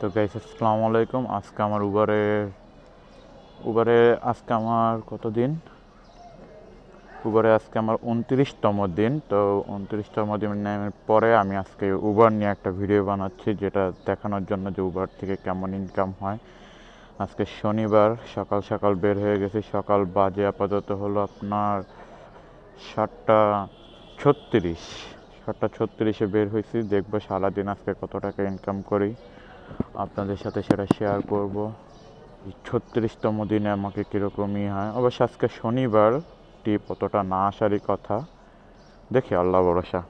তো গাইস আসসালামু আলাইকুম। আজকে আমার উবারে আজকে আমার কত দিন? উবারে আজকে আমার 29তম দিন। তো 29তম দিনের পরে আমি আজকে উবার নিয়ে একটা ভিডিও বানাচ্ছি, যেটা দেখানোর জন্য যে উবার থেকে কেমন ইনকাম হয়। আজকে শনিবার, সকাল সকাল বের হয়ে গেছি। সকাল বাজে আপাতত হলো আপনার 7:36। 7:36-এ বের হয়েছি। দেখবো সারাদিন আজকে কত টাকা ইনকাম করি, আপনাদের সাথে সেটা শেয়ার করব। 36তম দিনে আমাকে কীরকমই হয়। অবশ্য আজকে শনিবার, টিপ অতটা না আসারই কথা। দেখি, আল্লাহ ভরসা।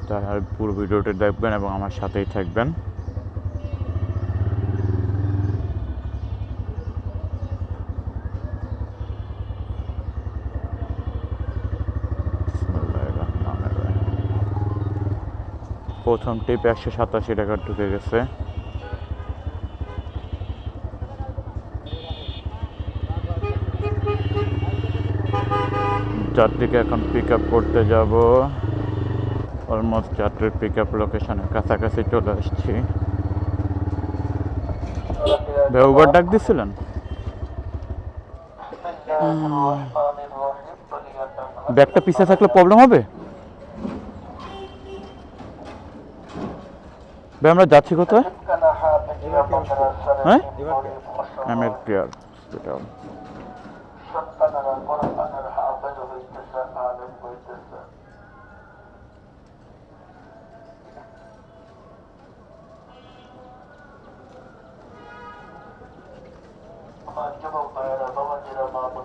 তাই পুরো ভিডিওটি দেখবেন এবং আমার সাথেই থাকবেন। প্রথম টিপ 187 টাকা ঢুকে গেছে। যাত্রীকে এখন পিক আপ করতে যাব। অলমোস্ট যাত্রীর পিক আপ লোকেশনের কাছাকাছি চলে আসছি। উবার ডাক দিছিলেন? ব্যাগটা পিছিয়ে থাকলে প্রবলেম হবে? ভাই আমরা যাচ্ছি কোথায়? হ্যাঁ, এমএর কেয়ার হসপিটাল।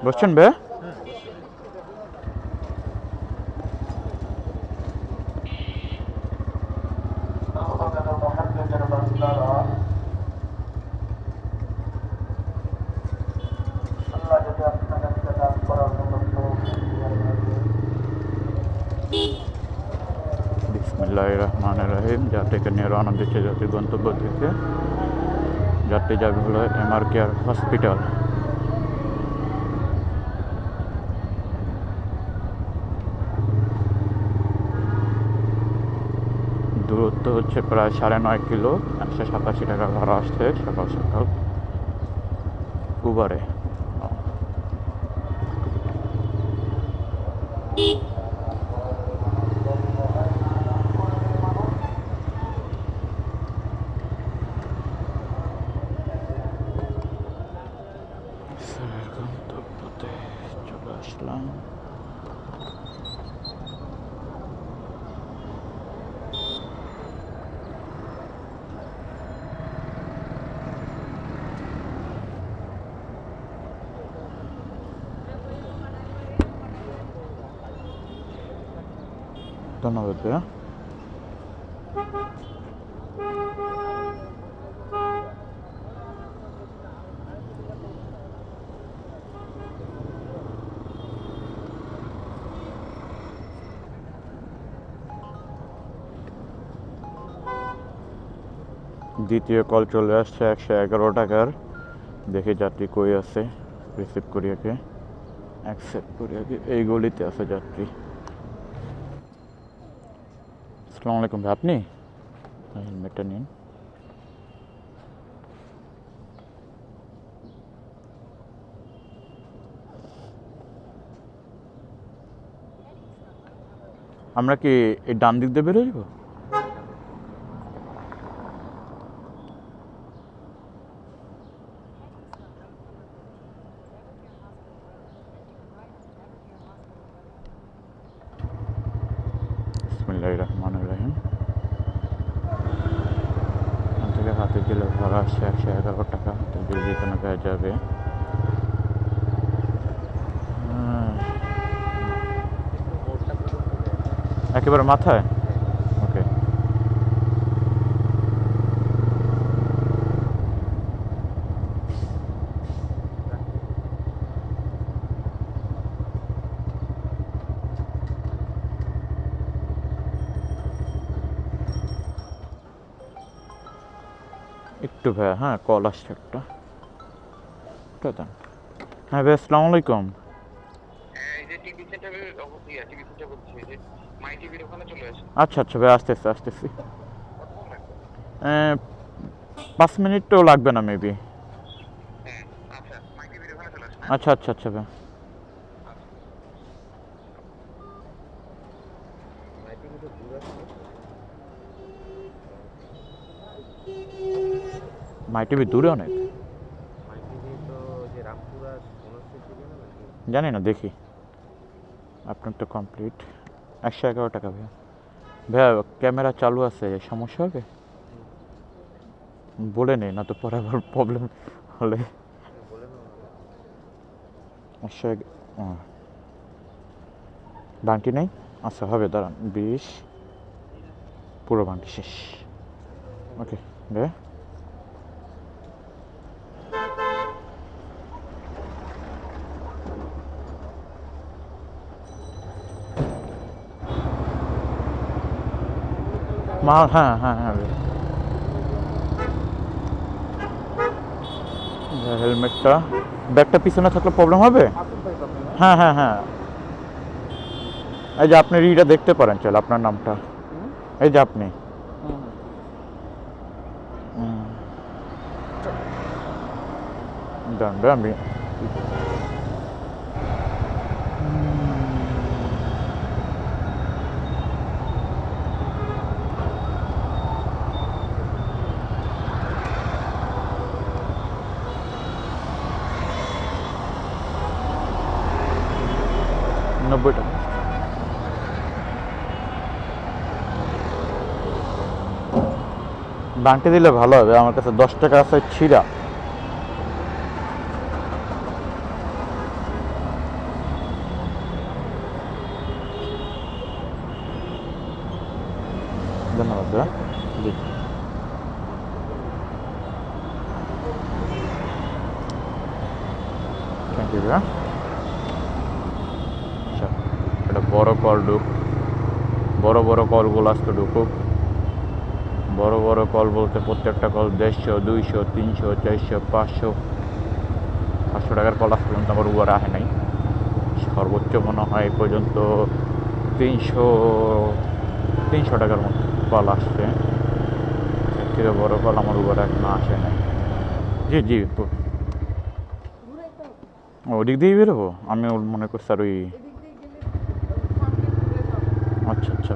বসছেন বে? বিসমিল্লাহির রহমানির রহিম। যাত্রীকে নিয়ে রওনা দিচ্ছে যাত্রীর গন্তব্য থেকে। যাত্রী যাবে হলো এমআর কেয়ার হসপিটাল। দূরত্ব হচ্ছে প্রায় 9.5 কিলো। 187 টাকা ভাড়া আসছে সকাল সকাল উবারে। গন্তব্যতে চলে আসলাম। ধন্যবাদ ভাইয়া। দ্বিতীয় কল চলে আসছে 111 টাকার। দেখি যাত্রী কই আছে, রিসিভ করি আগে, অ্যাকসেপ্ট করি আগে। এই গলিতে আছে যাত্রী। আসসালামু আলাইকুম ভাই, আপনি হেলমেটটা নিন। আমরা কি এই ডান দিক দিয়ে বেরোয় যাবো? বিসমিল্লাহির রহমানির রহিম। এখান থেকে হাতে দিলে ভাড়া আসছে 111 টাকা। হাতে দিলে যেখানে গায়ে যাবে। একেবারে মাথায়? ওকে। একটু ভাইয়া, হ্যাঁ কল আসছে একটা। হ্যাঁ ভাই, আসসালামু আলাইকুম। আচ্ছা আচ্ছা ভাই, আসতেছি আসতেছি। 5 মিনিট তো লাগবে না মেবি। আচ্ছা আচ্ছা আচ্ছা ভাই। মাই টিভি দূরে অনেক, জানি না, দেখি। আপনার তো কমপ্লিট 111 টাকা ভাইয়া। ভাইয়া ক্যামেরা চালু আছে, সমস্যা হবে? বলে নেই, না তো পরে আবার প্রবলেম হলে। 100 বান্টি নেই? আচ্ছা হবে, দাঁড়ান। 20 পুরো বান্টি শেষ। ওকে ভাইয়া। মা, হ্যাঁ হ্যাঁ হ্যাঁ ভাইয়া। হেলমেটটা, ব্যাগটা পিছনে থাকলে প্রবলেম হবে? হ্যাঁ হ্যাঁ হ্যাঁ, এই যে আপনি ইটা দেখতে পারেন, চল আপনার নামটা, এই যে আপনি। দাঁড়ান ভাই, আমি 90 টাকা। বান্টি দিলে ভালো হবে, আমার কাছে 10 টাকা আছে ছিঁড়া। ধন্যবাদ ভাইয়া। জি, থ্যাংক ইউ ভাইয়া। আচ্ছা, একটা বড় কল বড় বড় কলগুলো আজকে ঢুকুক। বড় বড় কল বলতে প্রত্যেকটা কল 150, 200, 300, 400, 500 টাকার কল আজ পর্যন্ত আমার উবার আসে নাই। সর্বোচ্চ মনে হয় এই পর্যন্ত 300 টাকার মতো কল আসছে। এর থেকে বড় কল আমার উবার এখনো আসে নাই। জি জি, ওদিক দিয়েই বেরোবো আমি, মনে করছি আর ওই। আচ্ছা আচ্ছা,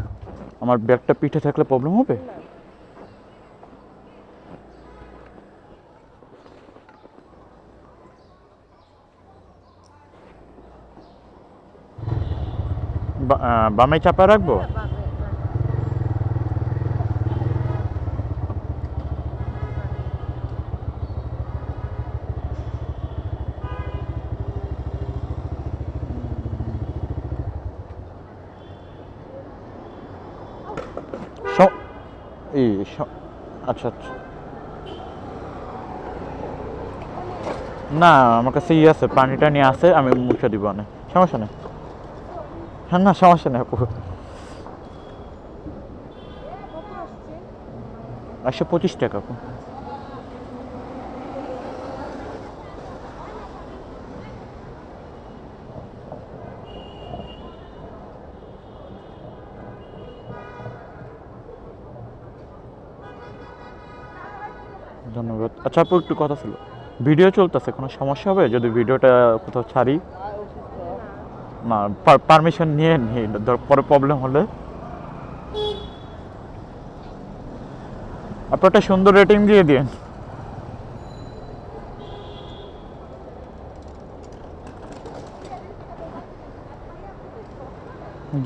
আমার ব্যাগটা পিঠে থাকলে প্রবলেম হবে? বামে চাপা রাখবো? এই আচ্ছা আচ্ছা, না আমার কাছে আছে, পানিটা নিয়ে আসে, আমি মুছে দিব না, সমস্যা নেই। হ্যাঁ না, সমস্যা নেই আপু। 125 টাকা আপু। ধন্যবাদ। আচ্ছা আপু, একটু কথা ছিল, ভিডিও চলতেছে, কোনো সমস্যা হবে যদি ভিডিওটা কোথাও ছাড়ি? না, পারমিশন নিয়ে নিই, পরে প্রবলেম হলে। আপনি একটা সুন্দর রেটিং দিয়ে দিন।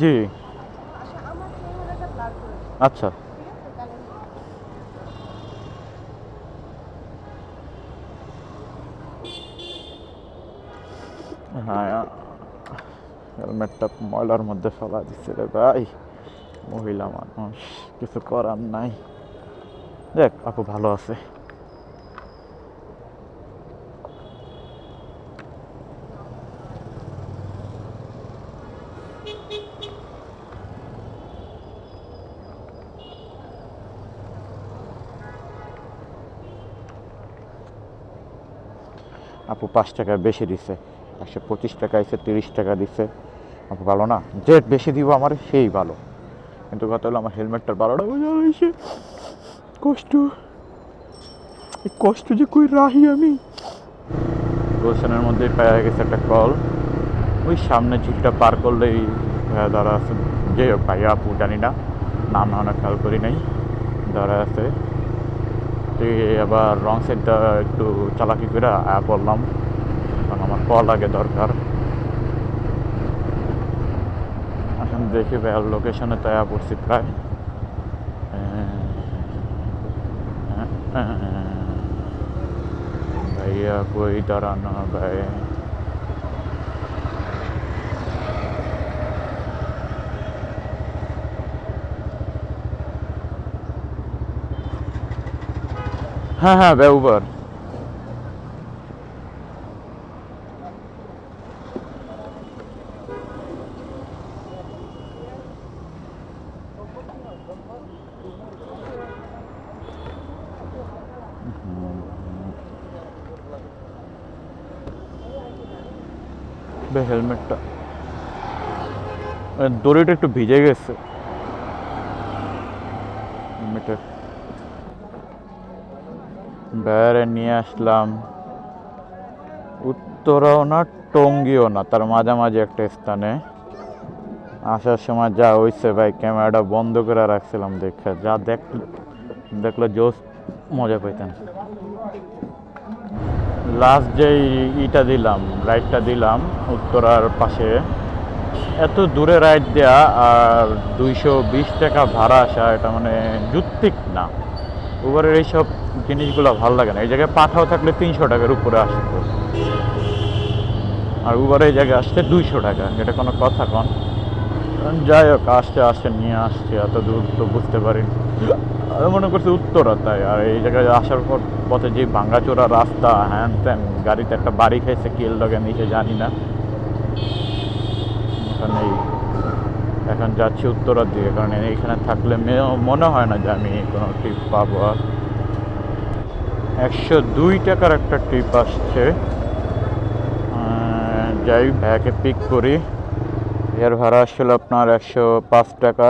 জি আচ্ছা। হ্যাঁ, হেলমেটটা ময়লার মধ্যে ফেলা দিচ্ছে রে ভাই, মহিলা মানুষ, কিছু করার নাই। দেখ আপু ভালো আছে। আপু 5 টাকা বেশি দিছে, 125 টাকা এসে 30 টাকা দিছে, ভালো না, যে বেশি দিব আমার সেই ভালো, কিন্তু কথা হলো আমার হেলমেটটার 12টা বাজে হয়েছে। কষ্ট, এই কষ্ট যে কই রাহি আমি। গুলশানের মধ্যে পেয়ে গেছে একটা কল, ওই সামনে ঝিলটা পার করলেই দাঁড়া আছে, যে ভাইয়া আপু জানি না, নাম না খেয়াল করি নাই, দাঁড়া আছে। তুই আবার রং সাইডটা একটু চালাকি করে বললাম, কারণ আমার কল আগে দরকার। এখন দেখি ভাইয়ার লোকেশনে তো পড়ছি প্রায়। ভাইয়া কই দাঁড়ানো ভাই, হ্যাঁ হ্যাঁ ভাই উবার। ভাই হেলমেটটা, দড়িটা একটু ভিজে গেছে হেলমেটের। বাইরে নিয়ে আসলাম, উত্তরাও না টঙ্গিও না, তার মাঝামাঝি একটা স্থানে। আসার সময় যা হয়েছে ভাই, ক্যামেরাটা বন্ধ করে রাখছিলাম, দেখে যা দেখলে জোস মজা পাইতেন। লাস্ট যেই ইটা দিলাম, রাইডটা দিলাম উত্তরার পাশে, এত দূরে রাইড দেয়া আর 220 টাকা ভাড়া আসা, এটা মানে যুক্তিক না। উবারের এইসব জিনিসগুলো ভালো লাগে না। এই জায়গায় পাঠাও থাকলে 300 টাকার উপরে আসতো, আর উবারে এই জায়গায় আসছে 200 টাকা, এটা কোনো কথা কন? যাই হোক, আসতে নিয়ে আসছে, এত দূর তো বুঝতে পারি। আমি মনে করছি উত্তরা, তাই। আর এই জায়গায় আসার পর পথে যে ভাঙ্গাচোরা রাস্তা, হ্যান ত্যান, গাড়িতে একটা বাড়ি খাইছে কেল লগে নিচে জানি না। এখন যাচ্ছি উত্তরার দিকে, কারণ এইখানে থাকলে মনে হয় না যে আমি কোনো ট্রিপ পাবো। আর 102 টাকার একটা ট্রিপ আসছে, যাই ভাইয়াকে পিক করি। এর ভাড়া আসছিল আপনার 105 টাকা।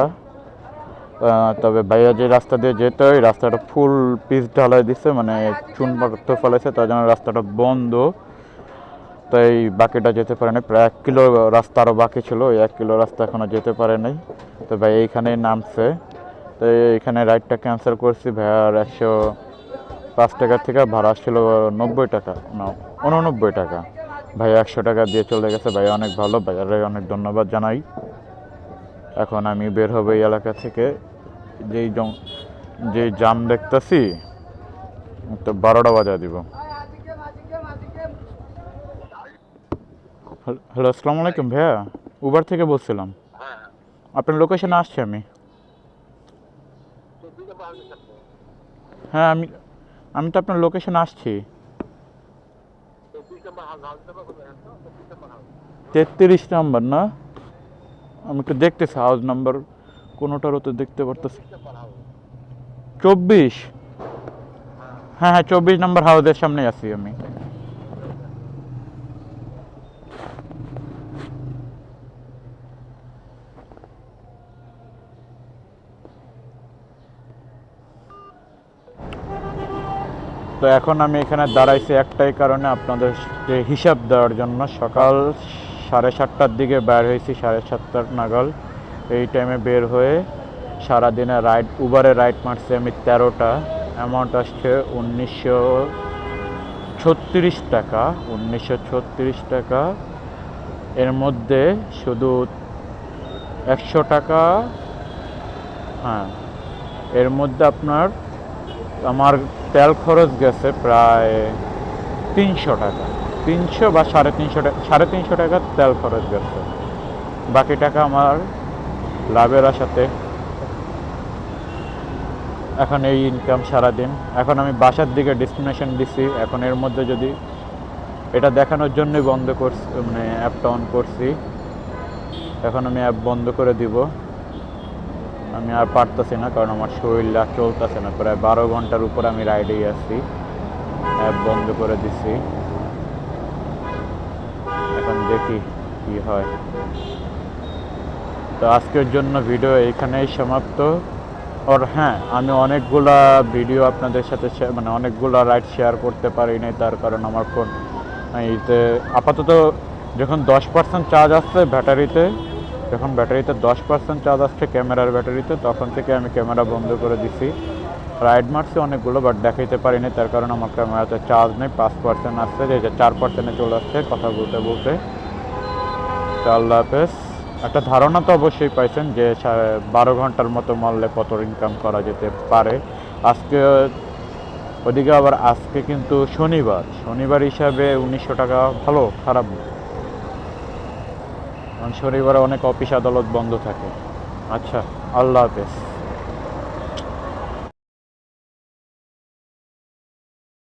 তবে ভাইয়া যে রাস্তা দিয়ে যেতে হয়, রাস্তাটা ফুল পিচ ঢালাই দিচ্ছে, মানে চুন পাথর ফেলেছে, তার জন্য রাস্তাটা বন্ধ, তাই বাকিটা যেতে পারে নাই। প্রায় 1 কিলো রাস্তা আরও বাকি ছিল, ওই 1 কিলো রাস্তা এখনও যেতে পারে নাই। তো ভাই এইখানেই নামছে, তো এইখানে রাইডটা ক্যান্সেল করছি। ভাইয়ার 105 টাকার থেকে ভাড়া আসছিল 90 টাকা, না 89 টাকা। ভাই 100 টাকা দিয়ে চলে গেছে, ভাই অনেক ভালো, ভাইয়ারে অনেক ধন্যবাদ জানাই। এখন আমি বের হবো এই এলাকা থেকে। যেই জাম দেখতেছি, তো 12টা বাজা দিব। হ্যালো, আসসালামু আলাইকুম ভাইয়া, উবার থেকে বলছিলাম। আপনার লোকেশনে আসছি আমি। হ্যাঁ, আমি তো আপনার লোকেশনে আসছি। 33 নাম্বার না? আমি একটু দেখতেছি হাউস নাম্বার কোনোটারও তো দেখতে পারতেছি। 24? হ্যাঁ হ্যাঁ, 24 নাম্বার হাউসের সামনে আছি আমি। তো এখন আমি এখানে দাঁড়াইছি একটাই কারণে, আপনাদের হিসাব দেওয়ার জন্য। সকাল 7:30টার দিকে বের হয়েছি, 7:30 নাগাদ। এই টাইমে বের হয়ে সারাদিনে উবারে রাইড মারছি আমি 13টা। অ্যামাউন্ট আসছে 1936 টাকা। 1936 টাকা, এর মধ্যে শুধু 100 টাকা, হ্যাঁ, এর মধ্যে আপনার আমার তেল খরচ গেছে প্রায় 300 টাকা, 300 বা 350 টাকা, 350 টাকা তেল খরচ গেছে। বাকি টাকা আমার লাভের আশাতে। এখন এই ইনকাম সারাদিন। এখন আমি বাসার দিকে ডেস্টিনেশন দিছি। এখন এর মধ্যে যদি এটা দেখানোর জন্যই বন্ধ করছি, মানে অ্যাপটা অন করছি। এখন আমি অ্যাপ বন্ধ করে দিব, আমি আর পারতেছি না, কারণ আমার শরীরটা চলতেছে না। প্রায় 12 ঘন্টার উপর আমি রাইডেই আছি, অ্যাপ বন্ধ করে দিছি। এখন দেখি কি হয়। তো আজকের জন্য ভিডিও এইখানেই সমাপ্ত। আর হ্যাঁ, আমি অনেকগুলা ভিডিও আপনাদের সাথে মানে অনেকগুলা রাইড শেয়ার করতে পারি নাই, তার কারণ আমার ফোন এইতে আপাতত যখন 10% চার্জ আসছে ব্যাটারিতে, যখন ব্যাটারিতে 10% চার্জ আসছে ক্যামেরার ব্যাটারিতে, তখন থেকে আমি ক্যামেরা বন্ধ করে দিছি। রাইড মারছি অনেকগুলো, বাট দেখাইতে পারিনি, তার কারণ আমার ক্যামেরাতে চার্জ নেই। 5% আসছে, যে 4%-এ চলে আসছে কথা বলতে বলতে। তো আল্লাহ হাফেজ। একটা ধারণা তো অবশ্যই পাইছেন যে 12 ঘন্টার মতো মারলে কত ইনকাম করা যেতে পারে। আজকে ওদিকে আবার আজকে কিন্তু শনিবার হিসাবে 1900 টাকা ভালো, খারাপ না। কারণ শনিবারে অনেক অফিস আদালত বন্ধ থাকে। আচ্ছা, আল্লাহ হাফেজ।